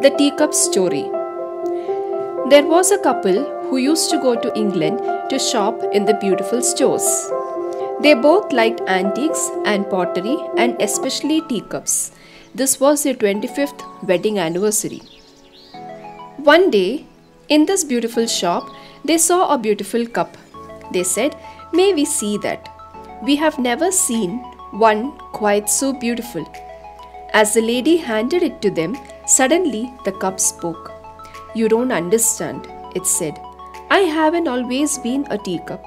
The Teacup Story. There was a couple who used to go to England to shop in the beautiful stores. They both liked antiques and pottery and especially teacups. This was their 25th wedding anniversary. One day, in this beautiful shop, they saw a beautiful cup. They said, "May we see that? We have never seen one quite so beautiful." As the lady handed it to them, suddenly the cup spoke. "You don't understand," it said. "I haven't always been a teacup.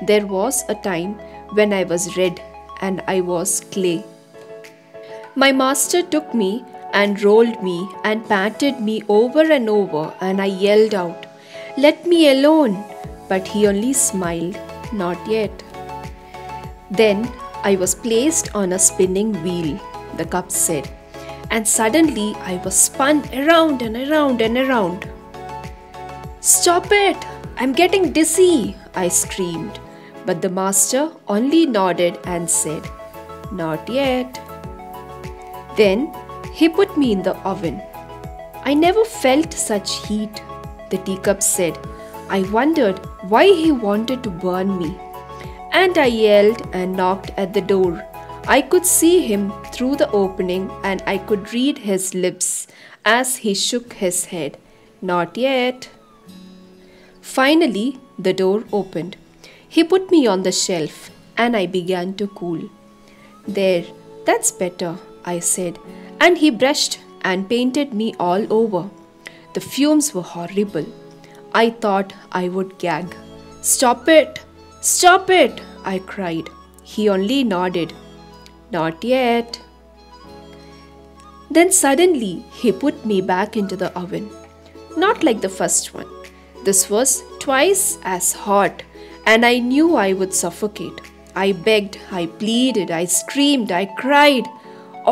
There was a time when I was red and I was clay. My master took me and rolled me and patted me over and over, and I yelled out, 'Let me alone!' But he only smiled, 'Not yet.' Then I was placed on a spinning wheel," the cup said, "and suddenly I was spun around and around and around." "Stop it! I'm getting dizzy!" I screamed. But the master only nodded and said, "Not yet." Then he put me in the oven. I never felt such heat, the teacup said. I wondered why he wanted to burn me. And I yelled and knocked at the door. I could see him through the opening and I could read his lips as he shook his head. "Not yet." Finally, the door opened. He put me on the shelf and I began to cool. "There, that's better," I said, and he brushed and painted me all over. The fumes were horrible. I thought I would gag. "Stop it! Stop it!" I cried. He only nodded. "Not yet." Then suddenly he put me back into the oven. Not like the first one. This was twice as hot, and I knew I would suffocate. I begged, I pleaded, I screamed, I cried.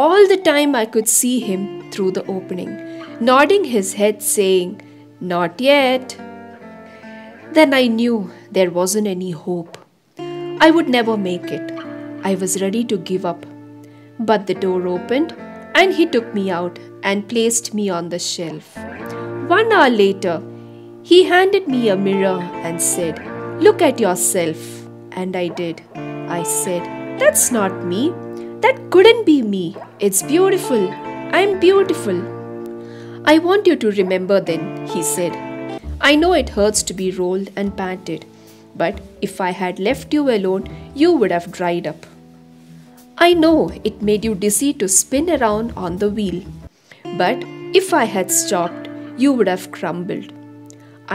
All the time I could see him through the opening, nodding his head saying, "Not yet." Then I knew there wasn't any hope. I would never make it. I was ready to give up. But the door opened and he took me out and placed me on the shelf. 1 hour later, he handed me a mirror and said, "Look at yourself." And I did. I said, "That's not me. That couldn't be me. It's beautiful. I'm beautiful." "I want you to remember then," he said. "I know it hurts to be rolled and patted, but if I had left you alone, you would have dried up. I know it made you dizzy to spin around on the wheel, but if I had stopped, you would have crumbled.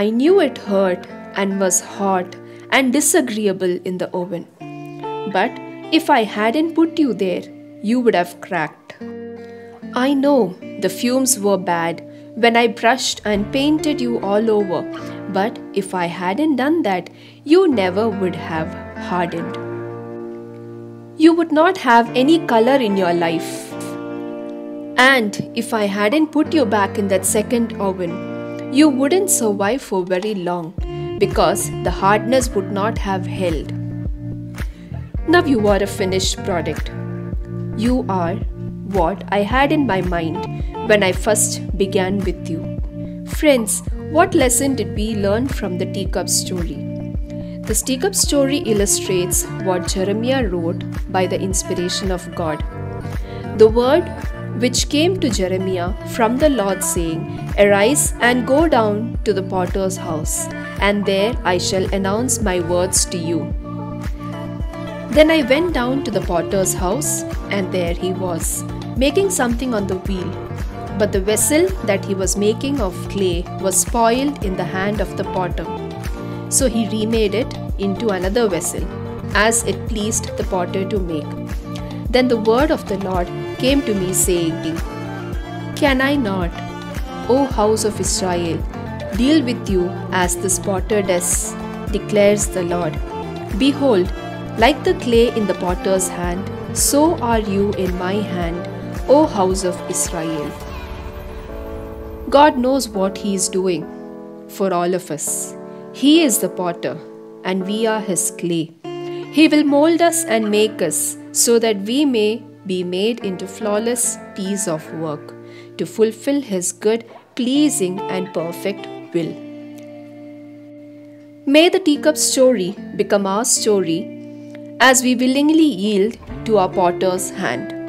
I knew it hurt and was hot and disagreeable in the oven, but if I hadn't put you there, you would have cracked. I know the fumes were bad when I brushed and painted you all over, but if I hadn't done that, you never would have hardened. You would not have any color in your life. And if I hadn't put you back in that second oven, you wouldn't survive for very long because the hardness would not have held. Now you are a finished product. You are what I had in my mind when I first began with you." Friends, what lesson did we learn from the teacup story? This teacup story illustrates what Jeremiah wrote by the inspiration of God. The word which came to Jeremiah from the Lord saying, "Arise and go down to the potter's house, and there I shall announce my words to you." Then I went down to the potter's house, and there he was, making something on the wheel. But the vessel that he was making of clay was spoiled in the hand of the potter. So he remade it into another vessel, as it pleased the potter to make. Then the word of the Lord came to me saying, "Can I not, O house of Israel, deal with you as this potter does, declares the Lord. Behold, like the clay in the potter's hand, so are you in my hand, O house of Israel." God knows what He is doing for all of us. He is the potter and we are His clay. He will mold us and make us so that we may be made into flawless piece of work. to fulfill His good, pleasing, and perfect will. May the teacup story become our story as we willingly yield to our Potter's hand.